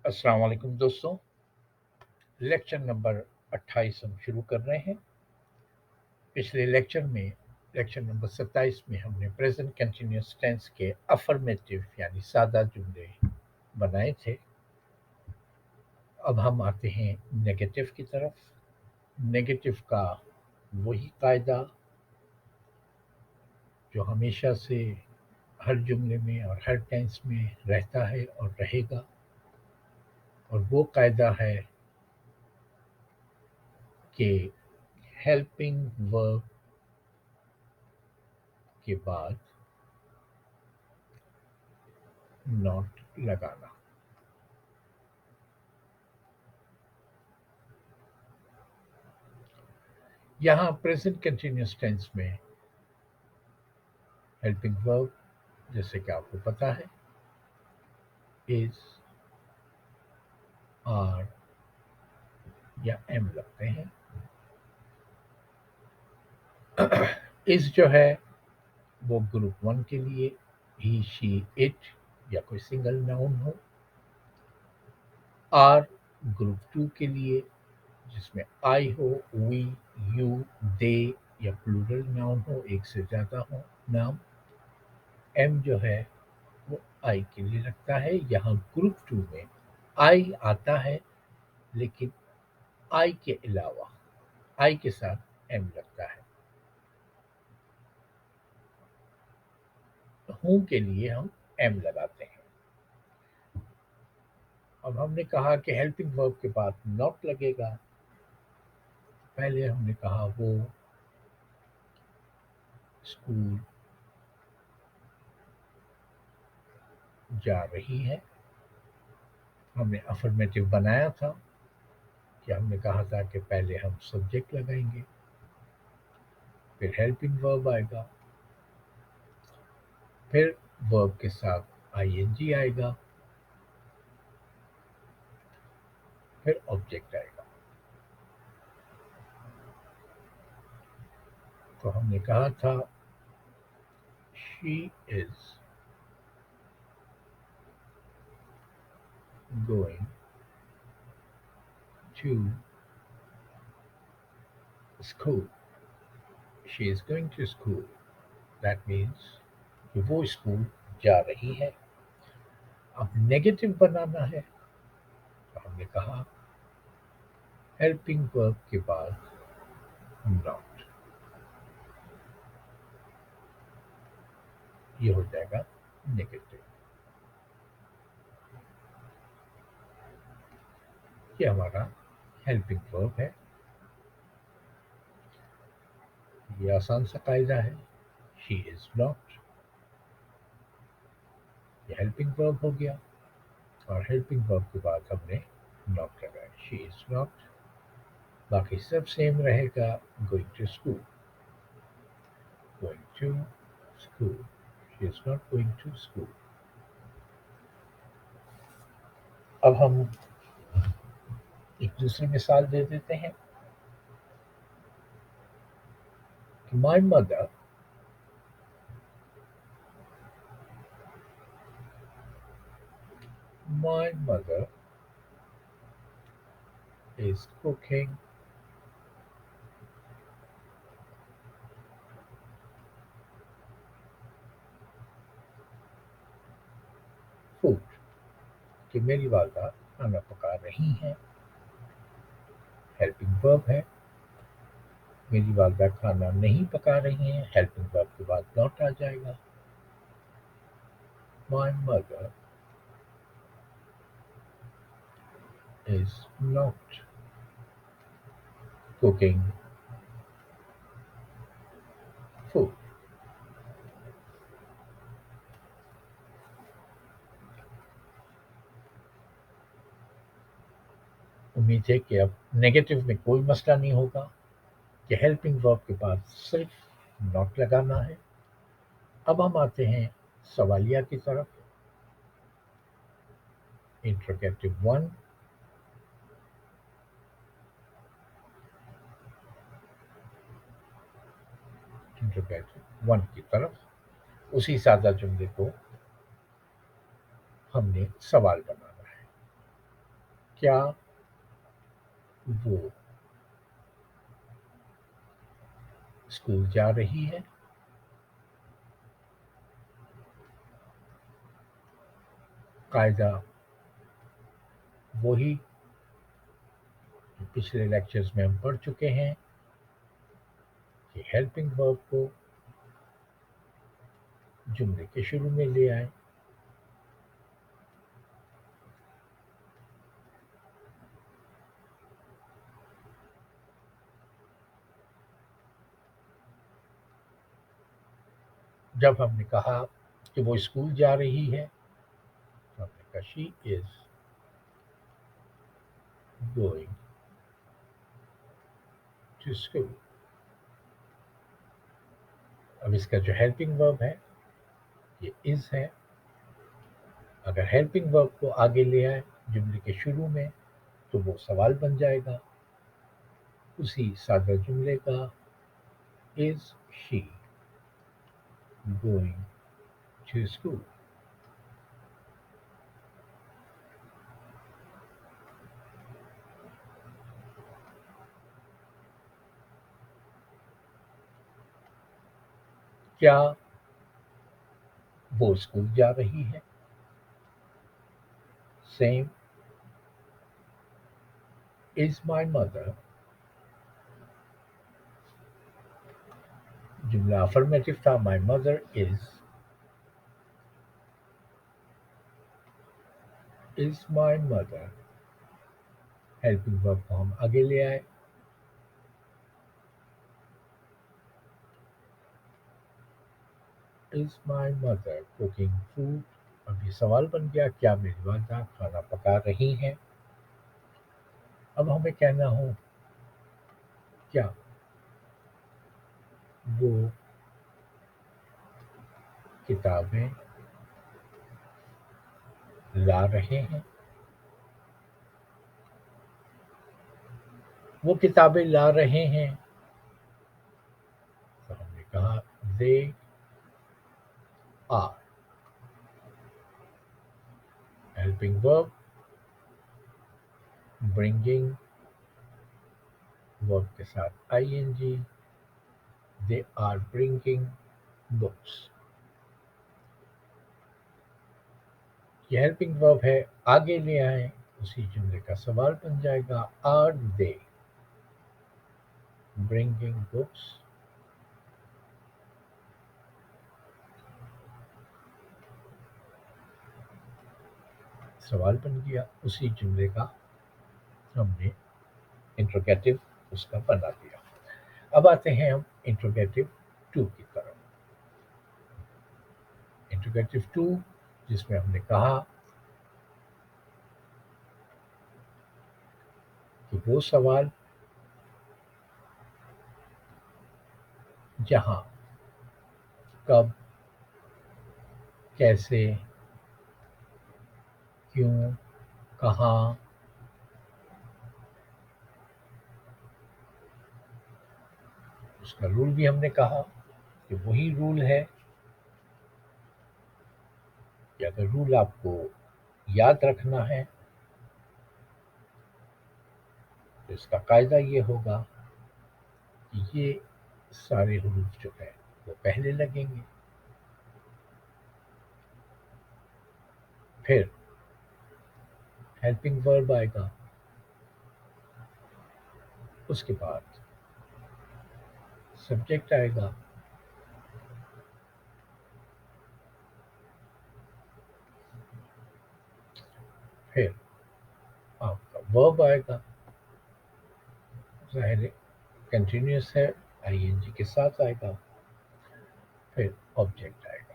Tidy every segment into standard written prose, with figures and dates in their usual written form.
अस्सलाम वालेकुम दोस्तों। लेक्चर नंबर 28 हम शुरू कर रहे हैं। पिछले लेक्चर नंबर 27 में हमने प्रेजेंट कंटिन्यूअस टेंस के अफर्मेटिव यानी सादा जुमले बनाए थे। अब हम आते हैं नेगेटिव की तरफ। नेगेटिव का वही कायदा जो हमेशा से हर जुमले में और हर टेंस में रहता है और रहेगा, और वो कायदा है कि हेल्पिंग वर्ब के बाद नॉट लगाना। यहाँ प्रेजेंट कंटिन्यूअस टेंस में हेल्पिंग वर्ब, जैसे कि आपको पता है, इज, आर या एम लगते हैं। इज जो है वो ग्रुप वन के लिए ही, शी, इट या कोई सिंगल नाउन हो। आर ग्रुप टू के लिए जिसमें आई हो, वी, यू, दे या प्लूरल नाउन हो, एक से ज्यादा हो नाम। एम जो है वो आई के लिए लगता है। यहाँ ग्रुप टू में आई आता है, लेकिन आई के अलावा आई के साथ एम लगता है। हूं के लिए हम एम लगाते हैं। अब हमने कहा कि हेल्पिंग वर्ब के बाद नॉट लगेगा। पहले हमने कहा वो स्कूल जा रही है। हमने अफर्मेटिव बनाया था कि हमने कहा था कि पहले हम सब्जेक्ट लगाएंगे, फिर हेल्पिंग वर्ब आएगा, फिर वर्ब के साथ आईएनजी आएगा, फिर ऑब्जेक्ट आएगा। तो हमने कहा था she is going to school. She is going to school, that means कि वो स्कूल जा रही है। अब नेगेटिव बनाना है, तो हमने कहा हेल्पिंग वर्ब के बाद नॉट, ये हो जाएगा नेगेटिव। ये हमारा हेल्पिंग वर्ब है। ये आसान सा कायदा है। शी इज नॉट, ये हेल्पिंग वर्ब हो गया, और हेल्पिंग वर्ब के बाद हमने नॉट लगाया। शी इज नॉट, बाकी सब सेम रहेगा। Going to school, going to school, she is not going to school. अब हम एक दूसरी मिसाल दे देते हैं कि my mother is cooking food, कि मेरी वालदा खाना पका रही हैं। हेल्पिंग वर्ब है। मेरी वालदा खाना नहीं पका रही हैं, हेल्पिंग वर्ब के बाद नॉट आ जाएगा। My mother is not cooking food. उम्मीद है कि अब नेगेटिव में कोई मसला नहीं होगा, कि हेल्पिंग वर्ब के बाद सिर्फ नॉट लगाना है। अब हम आते हैं सवालिया की तरफ। इंट्रोगेटिव वन, इंट्रोगेटिव वन की तरफ उसी सादा जुमले को हमने सवाल बनाना है। کیا وہ اسکول جا رہی ہے؟ قاعدہ وہی جو پچھلے لیکچرز میں ہم پڑھ چکے ہیں کہ ہیلپنگ ورب کو جملے کے شروع میں لے آئیں. جب ہم نے کہا کہ وہ اسکول جا رہی ہے تو ہم نے کہا شی از گوئنگ ٹو اسکول. اب اس کا جو ہیلپنگ ورب ہے یہ از ہے. اگر ہیلپنگ ورب کو آگے لے آئے جملے کے شروع میں تو وہ سوال بن جائے گا اسی سادہ جملے کا. از شی گوئنگ ٹو اسکول؟ کیا وہ اسکول جا رہی ہے؟ سیم. Is my mother. جملہ افرمیٹو تھا. My mother is my mother. Helping ورب کو ہم آگے لے آئے. از مائی مدر کوکنگ فوڈ؟ اب یہ سوال بن گیا کیا میری والدہ کھانا پکا رہی ہیں؟ اب ہمیں کہنا ہو کیا وہ کتابیں لا رہے ہیں؟ وہ کتابیں لا رہے ہیں تو ہم نے کہا they are. helping verb bringing verb کے ساتھ ing. they are bringing books. یہ ہیلپنگ ورب ہے. آگے لے آئیں اسی جملے کا سوال بن جائے گا. are they bringing books؟ سوال بن گیا. اسی جملے کا ہم نے انٹروگیٹو اس کا بنا دیا. اب آتے ہیں ہم انٹروگیٹو 2 کی طرف. انٹروگیٹو 2 جس میں ہم نے کہا کہ وہ سوال جہاں کب کیسے کیوں کہاں اس کا رول بھی ہم نے کہا کہ وہی رول ہے کہ اگر رول آپ کو یاد رکھنا ہے تو اس کا قاعدہ یہ ہوگا کہ یہ سارے حروف جو ہے وہ پہلے لگیں گے. پھر ہیلپنگ ورب آئے گا. اس کے بعد سبجیکٹ آئے گا. پھر آپ کا ورب آئے گا. ظاہر ہے کنٹینیوس ہے آئی این جی کے ساتھ آئے گا. پھر آبجیکٹ آئے گا.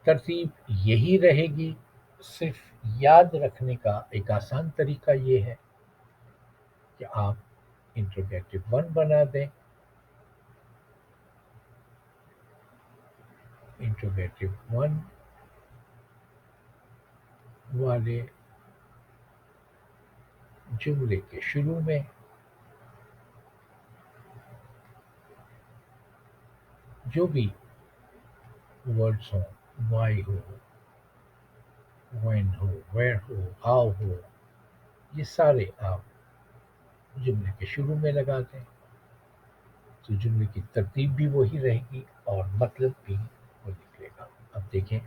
ترتیب یہی رہے گی. صرف یاد رکھنے کا ایک آسان طریقہ یہ ہے کہ آپ انٹروگیٹو 1 بنا دیں. انٹروگیٹو 1 والے جملے کے شروع میں جو بھی ورڈز ہوں وائی ہو when ہو where ہو how ہو، یہ سارے آپ جملے کے شروع میں لگا دیں تو جملے کی ترتیب بھی وہی رہے گی اور مطلب بھی وہ نکلے گا. اب دیکھیں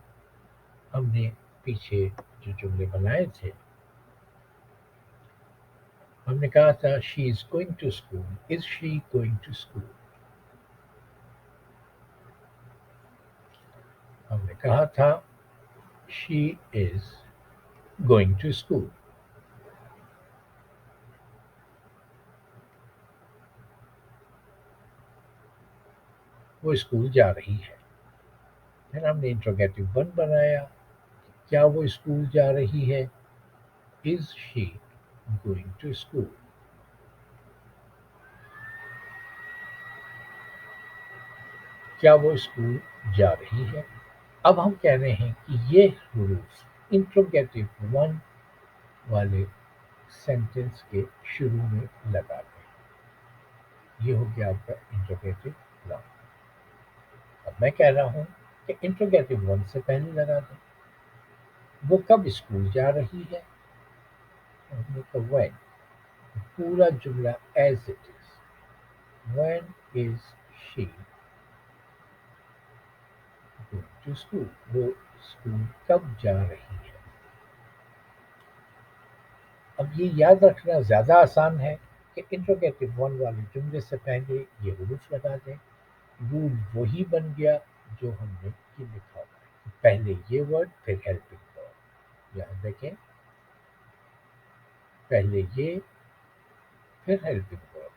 ہم نے پیچھے جو جملے بنائے تھے، ہم نے کہا تھا she is going to school, is she going to school. ہم نے کہا تھا she is going to school. وہ اسکول جا رہی ہے. پھر ہم نے انٹروگیٹو ون بنایا، کیا وہ اسکول جا رہی ہے؟ از شی گوئنگ ٹو اسکول. کیا وہ اسکول جا رہی ہے؟ اب ہم کہہ رہے ہیں کہ یہ حروف انٹروگیٹو ون والے سینٹینس کے شروع میں لگا دیں. یہ ہو گیا آپ کا انٹروگیٹو ون. اب میں کہہ رہا ہوں کہ انٹروگیٹو ون سے پہلے لگا دیں. وہ کب اسکول جا رہی ہے؟ ہم نے کہا when. پورا جملہ as it is. when is she going to school. وہ اسکول کب جا رہی ہے؟ اب یہ یاد رکھنا زیادہ آسان ہے کہ انٹروگیٹو ون والے جملے سے پہلے یہ حروف لگا دیں. رول وہی بن گیا جو ہم نے یہ لکھا ہوا ہے، پہلے یہ ورڈ پھر ہیلپنگ ورڈ. یہاں دیکھیں پہلے یہ پھر ہیلپنگ ورب،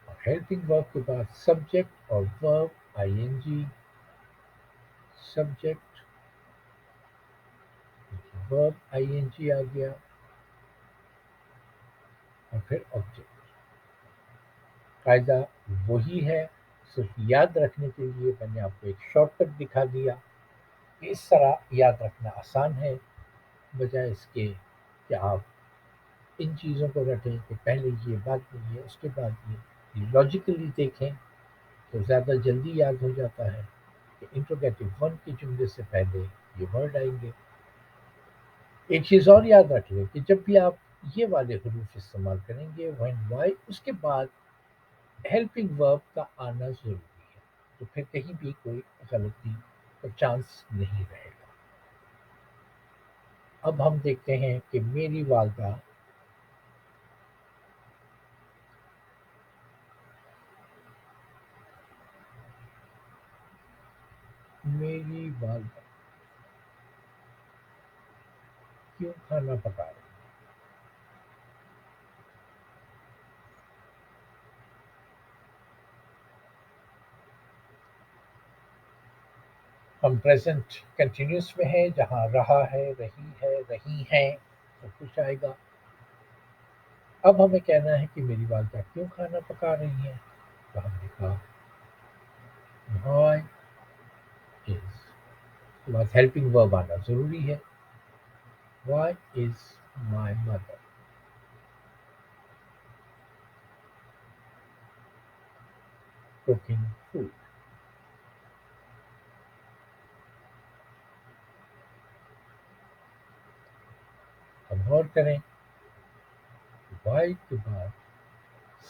اور ہیلپنگ ورب کے بعد سبجیکٹ اور ورب آئی این جی. سبجیکٹ ورب آئی این جی آ گیا اور پھر آبجیکٹ. قاعدہ وہی ہے، صرف یاد رکھنے کے لیے میں نے آپ کو ایک شارٹ کٹ دکھا دیا کہ اس طرح یاد رکھنا آسان ہے، بجائے اس کے کہ آپ ان چیزوں کو رٹیں کہ پہلے یہ بات نہیں ہے اس کے بعد یہ لاجیکلی دیکھیں تو زیادہ جلدی یاد ہو جاتا ہے کہ انٹروگیٹو ون کے جملے سے پہلے یہ ورڈ آئیں گے. ایک چیز اور یاد رکھ لیں کہ جب بھی آپ یہ والے حروف استعمال کریں گے when why اس کے بعد ہیلپنگ ورب کا آنا ضروری ہے، تو پھر کہیں بھی کوئی غلطی کا چانس نہیں رہے گا. اب ہم دیکھتے ہیں کہ میری والدہ میری والدہ کیوں کھانا پکا رہی ہے. ہم پریزنٹ کنٹینیوس میں ہیں جہاں رہا ہے رہی ہیں سب کچھ آئے گا. اب ہمیں کہنا ہے کہ میری والدہ کیوں کھانا پکا رہی ہیں، تو ہم نے کہا why is کے بعد ہیلپنگ ورب آنا ضروری ہے. why is my mother cooking food. ہم غور کریں why کے بعد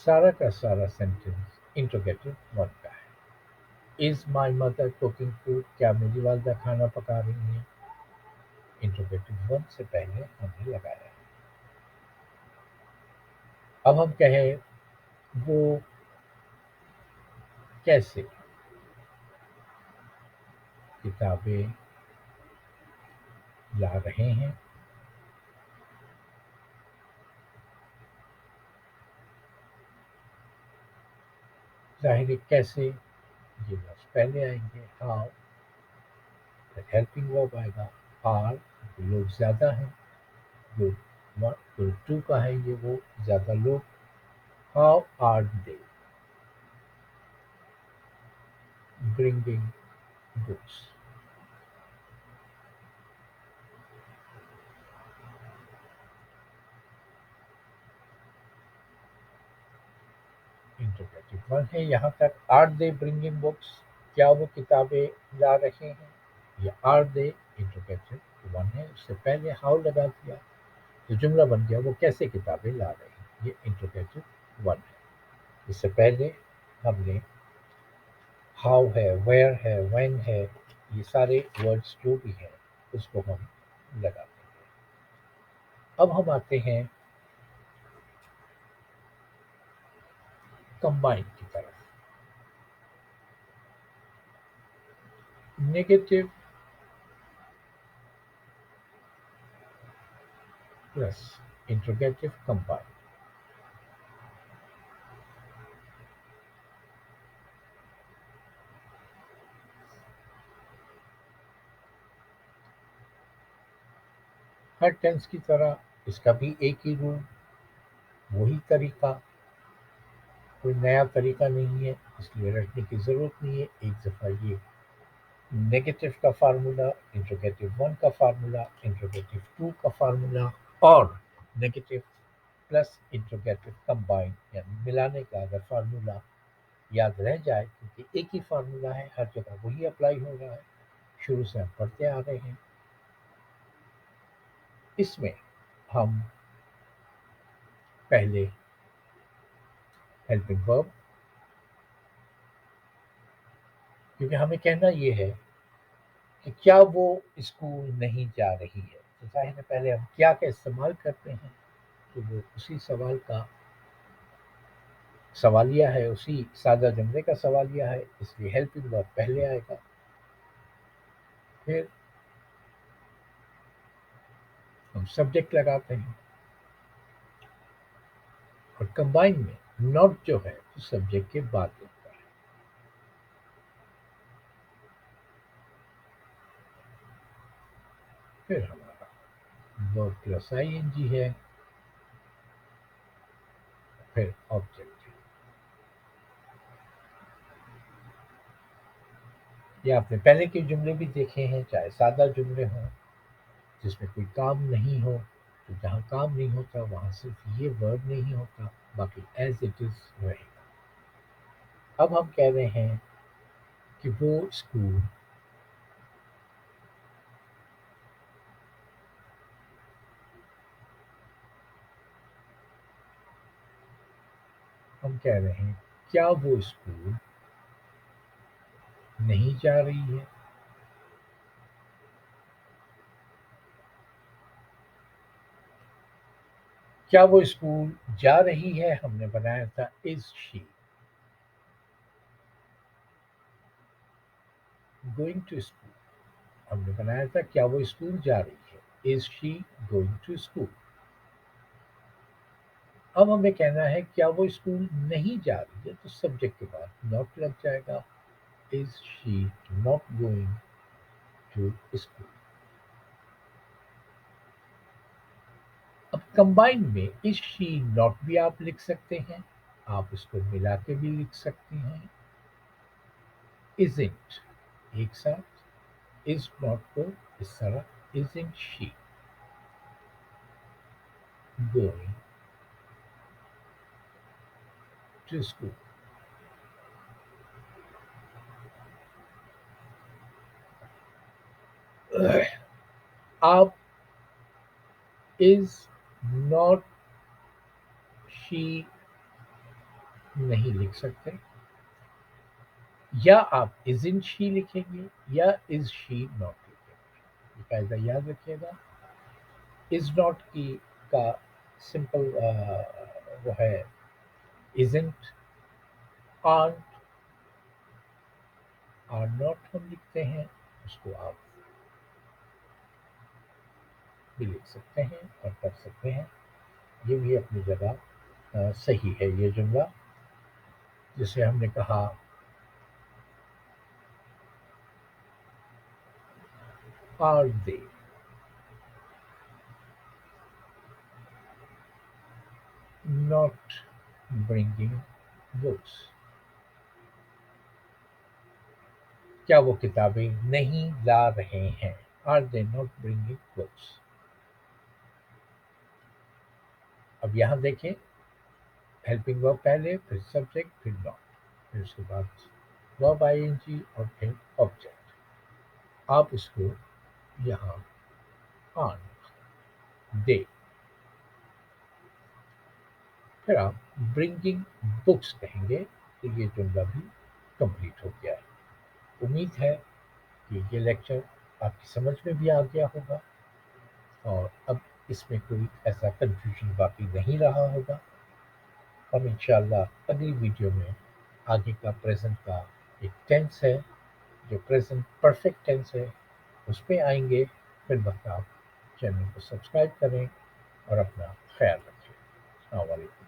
سارا کا سارا سینٹینس انٹروگیٹو ون کا ہے. از مائی مدر کوکنگ فوڈ، کیا میری والدہ کھانا پکا رہی ہیں، انٹروگیٹو ون سے پہلے ہم نے لگایا. اب ہم کہیں وہ کیسے کتابیں لا رہے ہیں. ظاہر ہے کیسے یہ لفظ پہلے آئیں گے. ہاؤ ہیلپنگ ورب آئے گا. آر لوگ زیادہ ہیں، گروپ ٹو کا ہے یہ وہ زیادہ لوگ. How are they bringing books. Interrogative one ہے یہاں تک. آر دے برنگنگ بکس، کیا وہ کتابیں لا رہے ہیں، یا آر دے इंट्रोगेटिव वन है। उससे पहले हाउ लगा दिया तो जुमला बन गया वो कैसे किताबें ला रहे हैं, ये इंट्रोगेटिव वन है। इससे पहले हमने हाउ है, वेयर है, व्हेन है, ये सारे वर्ड्स जो भी हैं उसको हम लगाते हैं। अब हम आते हैं कंबाइन की तरफ। Negative plus interrogative combine. हर टेंस की तरह इसका भी एक ही रूल, वही तरीका, कोई नया तरीका नहीं है, इसलिए रटने की ज़रूरत नहीं है। एक दफ़ा ये नेगेटिव का फार्मूला, इंट्रोगेटिव वन का फार्मूला, इंट्रोगेटिव टू का फार्मूला और नेगेटिव प्लस इंट्रोगेटिव कंबाइन यानी मिलाने का अगर फार्मूला याद रह जाए, क्योंकि एक ही फार्मूला है, हर जगह वही अप्लाई हो रहा है, शुरू से हम पढ़ते आ रहे हैं। इसमें हम पहले हेल्पिंग वर्ब, क्योंकि हमें कहना ये है कि क्या वो स्कूल नहीं जा रही है, तो जाहिर है पहले हम क्या का इस्तेमाल करते हैं, तो वो उसी सवाल का सवालिया है, उसी सादा जुमले का सवालिया है, इसलिए हेल्पिंग वर्ब पहले आएगा। फिर हम सब्जेक्ट लगाते हैं और कंबाइन में नॉट जो है तो सब्जेक्ट के बाद लगता है। फिर हमारा वर्ब प्लस आईएनजी है, फिर ऑब्जेक्ट है। ये आपने पहले के जुमले भी देखे हैं, चाहे सादा जुमले हों जिसमें कोई काम नहीं हो, तो जहाँ काम नहीं होता वहाँ सिर्फ ये वर्ब नहीं होता, बाकी एज इट इज रहेगा। अब हम कह रहे हैं कि वो स्कूल हम कह रहे हैं क्या वो स्कूल नहीं जा रही है। क्या वो स्कूल जा रही है, हमने बनाया था is she going to school. हमने बनाया था क्या वो स्कूल जा रही है, is she going to school. अब हमें कहना है क्या वो स्कूल नहीं जा रही है, तो सब्जेक्ट के बाद नॉट लग जाएगा, is she not going to school. अब कंबाइन में इज शी नॉट भी आप लिख सकते हैं, आप इसको मिला के भी लिख सकते हैं। इजंट एक साथ, इज नॉट को इस तरह, isn't she going to school. आप इज नॉट शी नहीं लिख सकते, या आप इजंट शी लिखेंगे या इज शी नॉट लिखेंगे। ये कायदा याद रखिएगा। इज नॉट की का सिंपल वो है इजंट, आर आर नॉट हम लिखते हैं, उसको आप भी लिख सकते हैं और कर सकते हैं। ये भी अपनी जगह सही है। ये जुमला जिसे हमने कहा are they not bringing books, क्या वो किताबें नहीं ला रहे हैं, are they not bringing books. अब यहाँ देखें, हेल्पिंग वर्ब पहले, फिर सब्जेक्ट, फिर नॉट, फिर उसके बाद वर्ब आईएनजी और फिर ऑब्जेक्ट। आप इसको यहाँ ऑन दे, फिर आप ब्रिंगिंग बुक्स कहेंगे तो ये जुमला भी कंप्लीट हो गया है। उम्मीद है कि ये लेक्चर आपकी समझ में भी आ गया होगा और अब इसमें कोई ऐसा कंफ्यूजन बाकी नहीं रहा होगा। हम इंशाल्लाह अगली वीडियो में आगे का प्रेजेंट का एक टेंस है जो प्रेजेंट परफेक्ट टेंस है उस पे आएंगे। फिर वक्त आप चैनल को सब्सक्राइब करें और अपना ख्याल रखें। अस्सलाम वालेकुम।